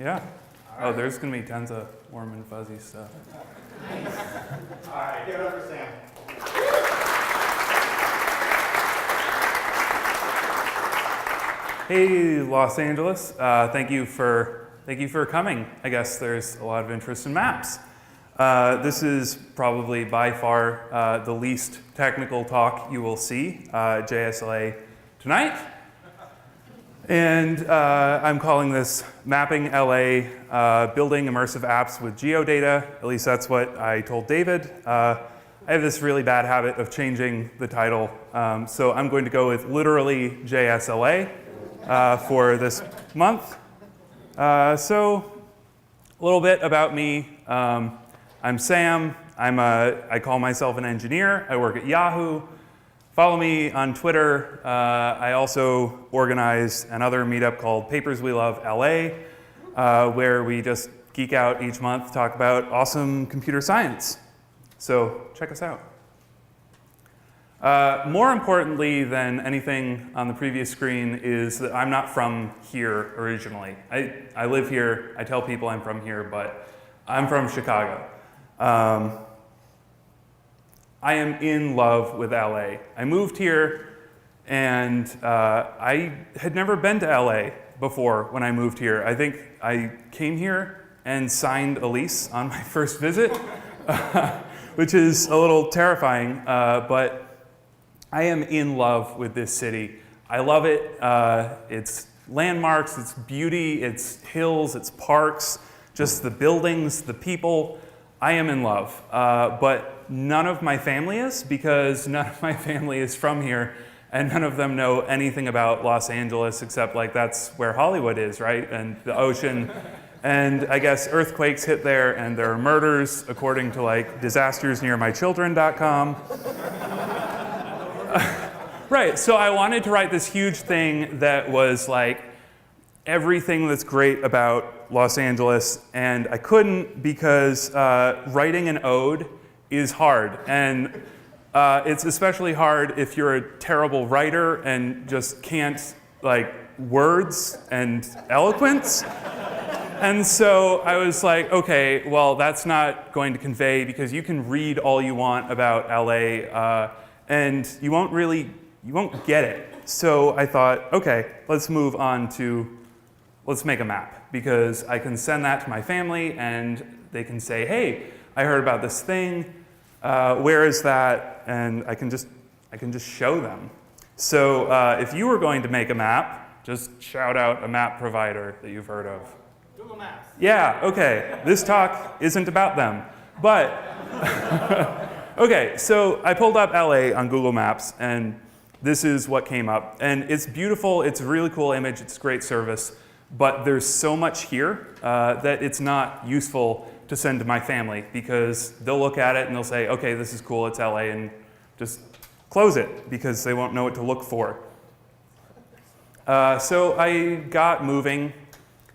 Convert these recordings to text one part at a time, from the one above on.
Yeah. Oh, there's going to be tons of warm and fuzzy stuff. Nice. All right, give it up for Sam. Hey, Los Angeles. Thank you for coming. I guess there's a lot of interest in maps. This is probably by far the least technical talk you will see JSLA tonight. And I'm calling this Mapping LA, Building Immersive Apps with Geodata. At least that's what I told David. I have this really bad habit of changing the title. So I'm going to go with literally JSLA for this month. So a little bit about me. I'm Sam. I call myself an engineer. I work at Yahoo. Follow me on Twitter. I also organize another meetup called Papers We Love LA, where we just geek out each month, talk about awesome computer science. So check us out. More importantly than anything on the previous screen is that I'm not from here originally. I live here. I tell people I'm from here, but I'm from Chicago. I am in love with LA. I moved here, and I had never been to LA before when I moved here. I think I came here and signed a lease on my first visit, which is a little terrifying, but I am in love with this city. I love it. Its landmarks, its beauty, its hills, its parks, just the buildings, the people. I am in love, but none of my family is, because none of my family is from here, and none of them know anything about Los Angeles except like that's where Hollywood is, right? And the ocean, and I guess earthquakes hit there, and there are murders according to like disastersnearmychildren.com. Right, so I wanted to write this huge thing that was like everything that's great about Los Angeles, and I couldn't because writing an ode is hard, and it's especially hard if you're a terrible writer and just can't like words and eloquence. And so I was like, okay, well that's not going to convey, because you can read all you want about LA and you won't get it. So I thought, okay, let's move on to, let's make a map, because I can send that to my family and they can say, hey, I heard about this thing, where is that? And I can just show them. So if you were going to make a map, just shout out a map provider that you've heard of. Google Maps. Yeah, okay, this talk isn't about them, but okay, so I pulled up LA on Google Maps, and this is what came up. And it's beautiful, it's a really cool image, it's a great service, but there's so much here that it's not useful to send to my family, because they'll look at it and they'll say, okay, this is cool, it's LA, and just close it, because they won't know what to look for. So I got moving,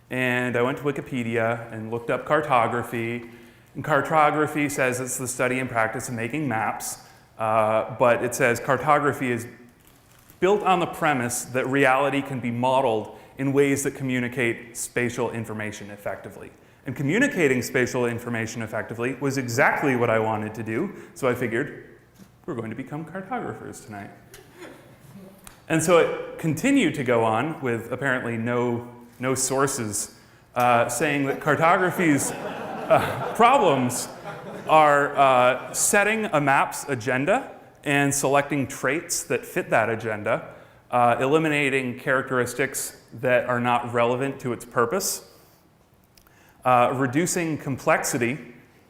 and I went to Wikipedia and looked up cartography. And cartography says it's the study and practice of making maps, but it says cartography is built on the premise that reality can be modeled in ways that communicate spatial information effectively. And communicating spatial information effectively was exactly what I wanted to do, so I figured we're going to become cartographers tonight. And so it continued to go on with apparently no sources saying that cartography's problems are setting a map's agenda and selecting traits that fit that agenda, eliminating characteristics that are not relevant to its purpose, reducing complexity,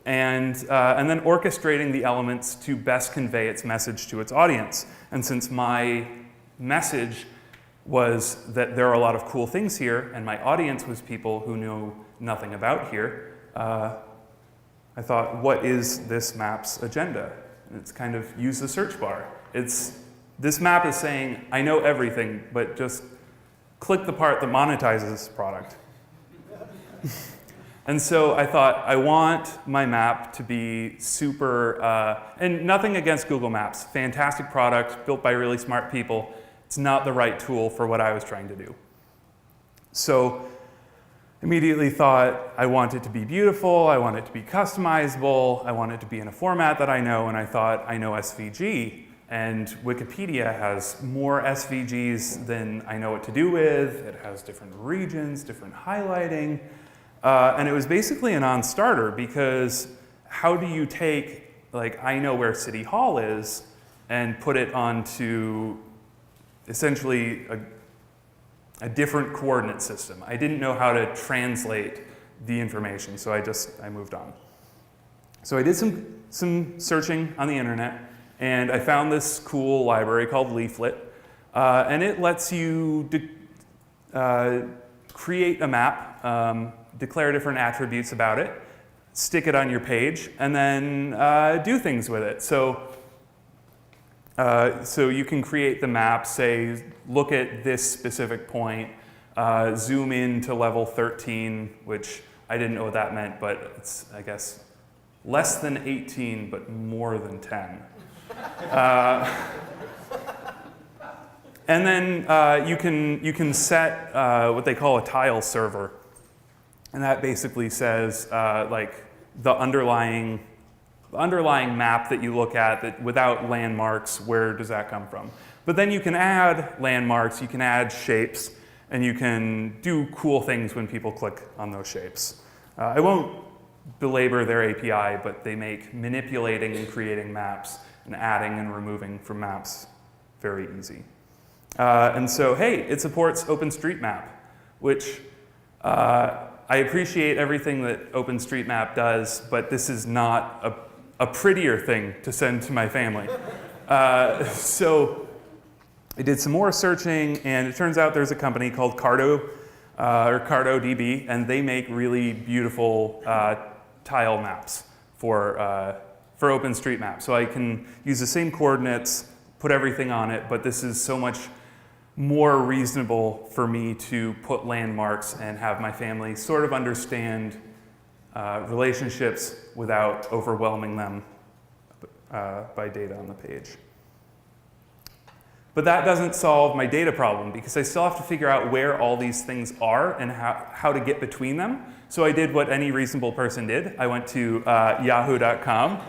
and then orchestrating the elements to best convey its message to its audience. And since my message was that there are a lot of cool things here, and my audience was people who know nothing about here, I thought, what is this map's agenda? And it's kind of use the search bar. This map is saying, I know everything, but just click the part that monetizes this product. And so I thought, I want my map to be super, and nothing against Google Maps, fantastic product, built by really smart people. It's not the right tool for what I was trying to do. So immediately thought I want it to be beautiful, I want it to be customizable, I want it to be in a format that I know, and I thought I know SVG. And Wikipedia has more SVGs than I know what to do with. It has different regions, different highlighting. And it was basically a non-starter because how do you take, like, I know where City Hall is and put it onto essentially a different coordinate system? I didn't know how to translate the information, so I moved on. So I did some searching on the internet, and I found this cool library called Leaflet, and it lets you create a map, declare different attributes about it, stick it on your page, and then do things with it. So you can create the map, say, look at this specific point, zoom in to level 13, which I didn't know what that meant, but it's, I guess, less than 18, but more than 10. And then you can set what they call a tile server. And that basically says, like, the underlying map that you look at that without landmarks, where does that come from? But then you can add landmarks, you can add shapes, and you can do cool things when people click on those shapes. I won't belabor their API, but they make manipulating and creating maps and adding and removing from maps very easy. And so, hey, it supports Openstreetmap, which I appreciate everything that Openstreetmap does, but this is not a prettier thing to send to my family. So I did some more searching, and it turns out there's a company called Cardo, or CartoDB, and they make really beautiful tile maps for OpenStreetMap. So I can use the same coordinates, put everything on it, but this is so much more reasonable for me to put landmarks and have my family sort of understand relationships without overwhelming them by data on the page. But that doesn't solve my data problem because I still have to figure out where all these things are and how to get between them. So I did what any reasonable person did. I went to yahoo.com.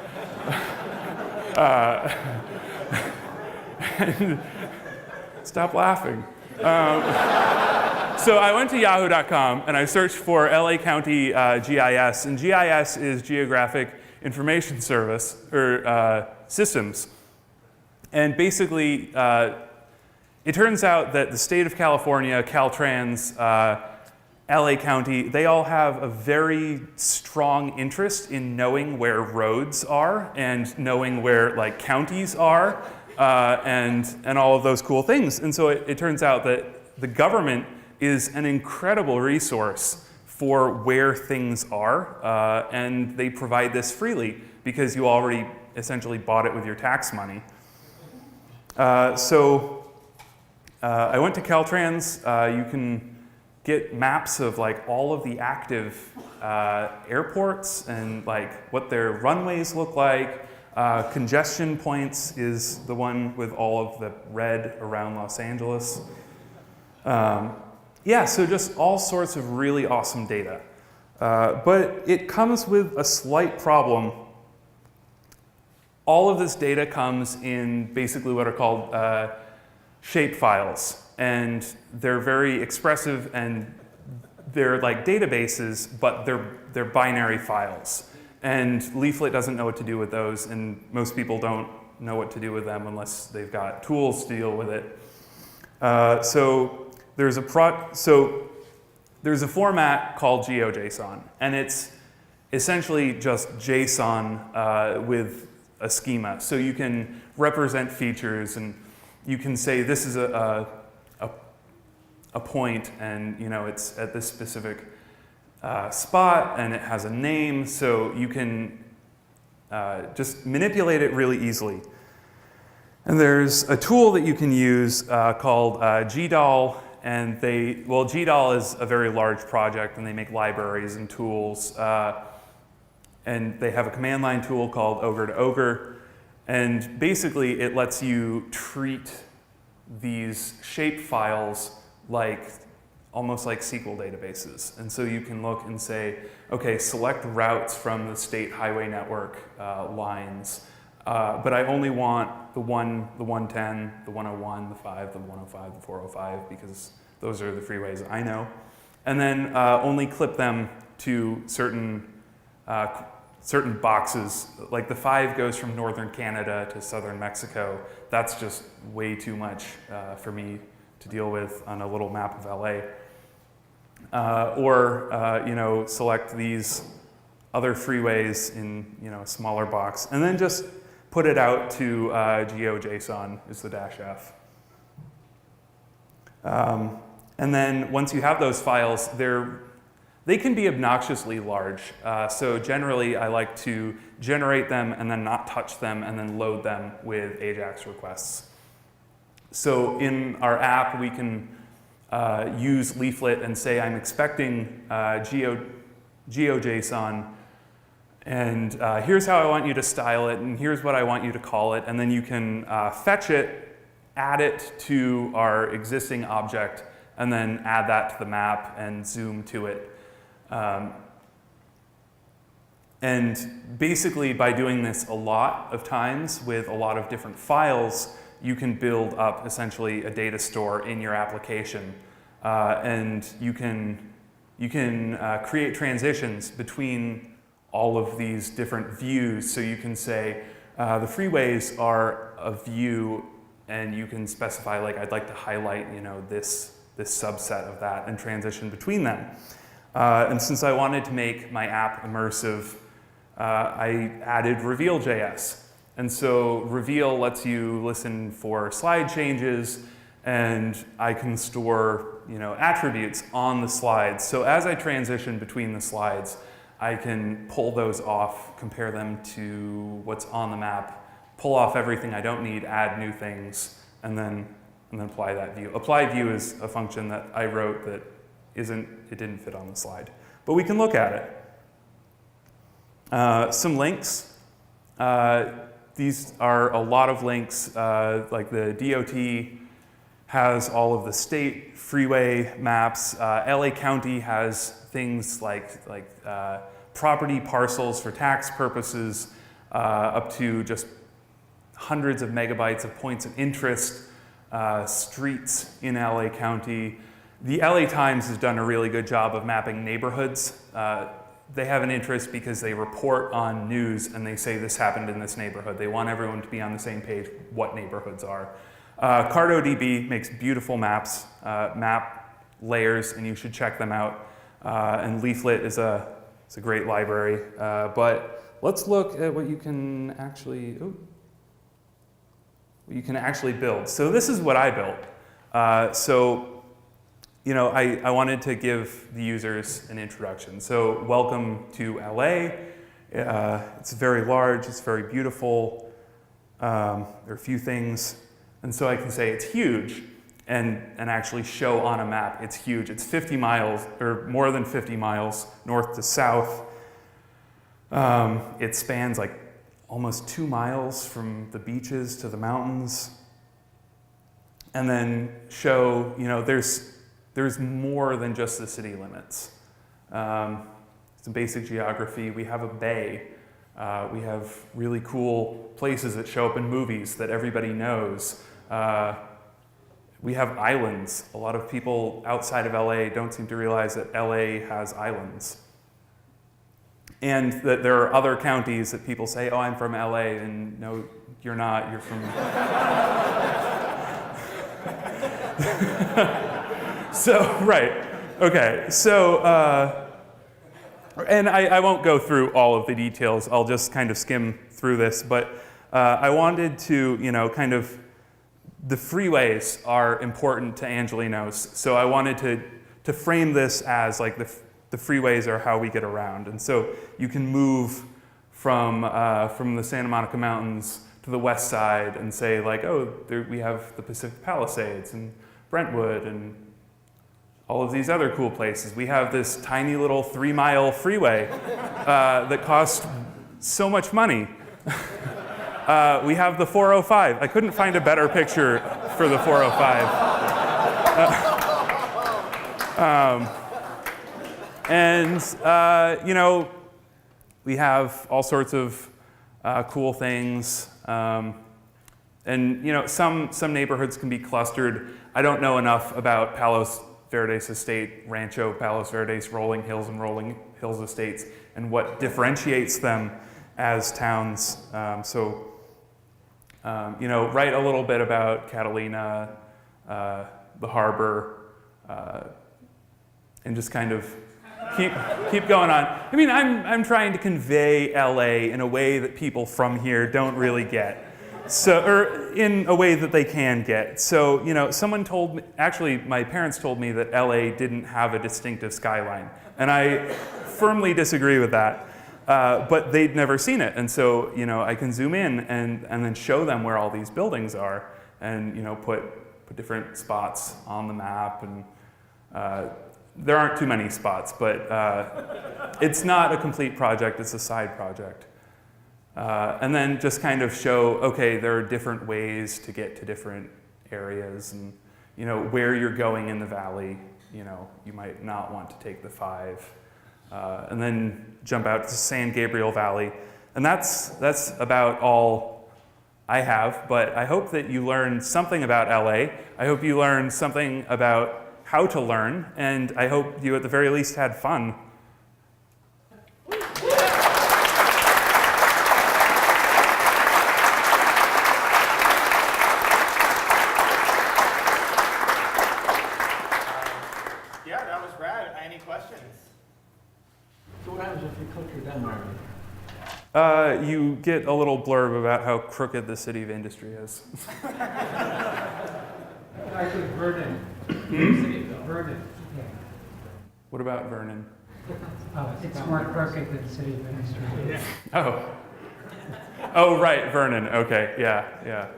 Stop laughing. So I went to yahoo.com and I searched for LA County GIS, and GIS is Geographic Information Service, or systems. And basically, it turns out that the state of California, Caltrans, LA County, they all have a very strong interest in knowing where roads are and knowing where, like, counties are, and all of those cool things. And so it turns out that the government is an incredible resource for where things are, and they provide this freely because you already essentially bought it with your tax money. So I went to Caltrans. You can get maps of, like, all of the active airports and, like, what their runways look like. Congestion points is the one with all of the red around Los Angeles. Yeah, so just all sorts of really awesome data. But it comes with a slight problem. All of this data comes in basically what are called shape files. And they're very expressive, and they're like databases, but they're binary files. And Leaflet doesn't know what to do with those, and most people don't know what to do with them unless they've got tools to deal with it. So there's a format called GeoJSON, and it's essentially just JSON with a schema. So you can represent features, and you can say this is a point, and it's at this specific spot, and it has a name, so you can just manipulate it really easily. And there's a tool that you can use called GDAL, and GDAL is a very large project, and they make libraries and tools, and they have a command line tool called Ogre to Ogre, and basically it lets you treat these shape files like almost like SQL databases. And so you can look and say, okay, select routes from the state highway network lines, but I only want the 110, the 101, the 5, the 105, the 405, because those are the freeways I know. And then only clip them to certain boxes. Like the 5 goes from northern Canada to southern Mexico. That's just way too much for me to deal with on a little map of LA. Or select these other freeways in a smaller box, and then just put it out to GeoJSON is the -F. And then once you have those files, they can be obnoxiously large. So generally, I like to generate them and then not touch them and then load them with AJAX requests. So in our app, we can use Leaflet and say, I'm expecting GeoJSON, and here's how I want you to style it, and here's what I want you to call it. And then you can fetch it, add it to our existing object, and then add that to the map and zoom to it. And basically, by doing this a lot of times with a lot of different files, you can build up essentially a data store in your application. And you can create transitions between all of these different views. So you can say, the freeways are a view, and you can specify, like, I'd like to highlight, this subset of that and transition between them. And since I wanted to make my app immersive, I added Reveal.js. And so Reveal lets you listen for slide changes, and I can store attributes on the slides. So as I transition between the slides, I can pull those off, compare them to what's on the map, pull off everything I don't need, add new things, and then apply that view. Apply view is a function that I wrote that it didn't fit on the slide. But we can look at it. Some links. These are a lot of links, like the DOT has all of the state freeway maps. LA County has things like property parcels for tax purposes, up to just hundreds of megabytes of points of interest, streets in LA County. The LA Times has done a really good job of mapping neighborhoods. They have an interest because they report on news and they say this happened in this neighborhood. They want everyone to be on the same page what neighborhoods are. CartoDB makes beautiful maps, map layers, and you should check them out. And Leaflet is a great library. But let's look at what you can actually build. So this is what I built. I wanted to give the users an introduction. So welcome to LA. It's very large, it's very beautiful. There are a few things. And so I can say it's huge and actually show on a map it's huge. It's 50 miles, or more than 50 miles, north to south. It spans like almost 2 miles from the beaches to the mountains. And then show, there's more than just the city limits. Some basic geography. We have a bay. We have really cool places that show up in movies that everybody knows. We have islands. A lot of people outside of LA don't seem to realize that LA has islands. And that there are other counties that people say, oh, I'm from LA, and no, you're not, you're from... And I won't go through all of the details. I'll just kind of skim through this, but I wanted to, the freeways are important to Angelenos, so I wanted to frame this as like the freeways are how we get around. And so you can move from the Santa Monica Mountains to the west side and say like, oh, we have the Pacific Palisades and Brentwood and all of these other cool places. We have this tiny little 3-mile freeway that costs so much money. We have the 405. I couldn't find a better picture for the 405. You know, we have all sorts of cool things. And you know, some neighborhoods can be clustered. I don't know enough about Palos Verdes Estate, Rancho Palos Verdes, Rolling Hills and Rolling Hills Estates, and what differentiates them as towns. You know, write a little bit about Catalina, the harbor, and just kind of keep going on. I mean, I'm trying to convey LA in a way that people from here don't really get. So, or in a way that they can get. So, you know, someone told me, actually my parents told me that LA didn't have a distinctive skyline. And I firmly disagree with that. But they'd never seen it. And so, you know, I can zoom in and then show them where all these buildings are and, you know, put different spots on the map. And there aren't too many spots, but it's not a complete project, it's a side project. And then just kind of show, okay, there are different ways to get to different areas and, you know, where you're going in the valley, you know, you might not want to take the 5. And then jump out to San Gabriel Valley. And that's about all I have, but I hope that you learned something about LA. I hope you learned something about how to learn, and I hope you at the very least had fun. Yeah, that was rad. Any questions? So what happens if you click your down arrow? You get a little blurb about how crooked the city of industry is. Actually, Vernon. Vernon. Yeah. What about Vernon? It's more crooked than City of Industry. Oh. Oh, right, Vernon. Okay, yeah.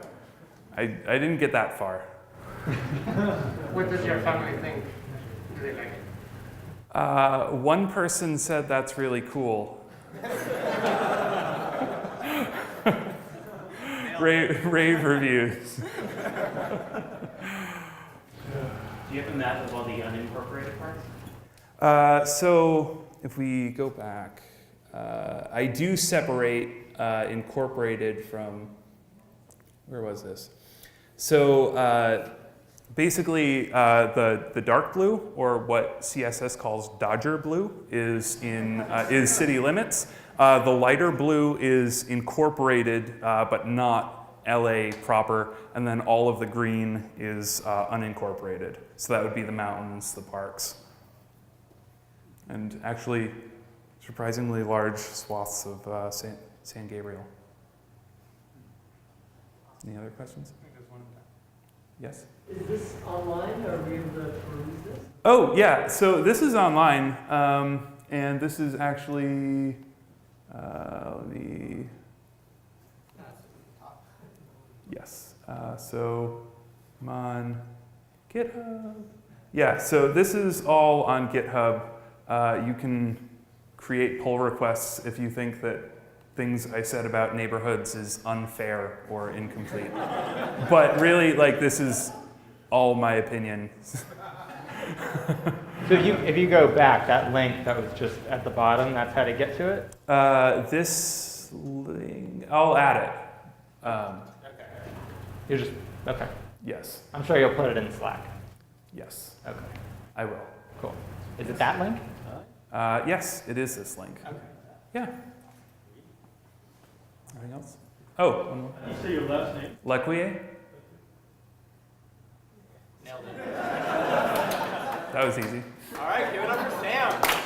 I didn't get that far. What does your family think? Do they like it? One person said that's really cool. Rave reviews. Do you have a map of all the unincorporated parts? So if we go back, I do separate incorporated from, where was this? So basically the dark blue, or what CSS calls Dodger blue, is city limits. The lighter blue is incorporated, but not LA proper, and then all of the green is unincorporated. So that would be the mountains, the parks, and actually surprisingly large swaths of San Gabriel. Any other questions? I think there's one in there. Yes? Is this online, or are we able to peruse this? Oh, yeah, so this is online, and this is actually, let me, yes, so I'm on GitHub. Yeah, so this is all on GitHub. You can create pull requests if you think that things I said about neighborhoods is unfair or incomplete. But really, like, this is all my opinion. So if you go back, that link that was just at the bottom, that's how to get to it? This link, I'll add it. Okay. You're just, okay. Yes, I'm sure you'll put it in Slack. yes, Okay, I will. cool. Is it that link? Yes, it is this link. Okay. Yeah. Anything else? Oh, one more. You say your last name? Lequier? Nailed it. That was easy. All right, give it up for Sam.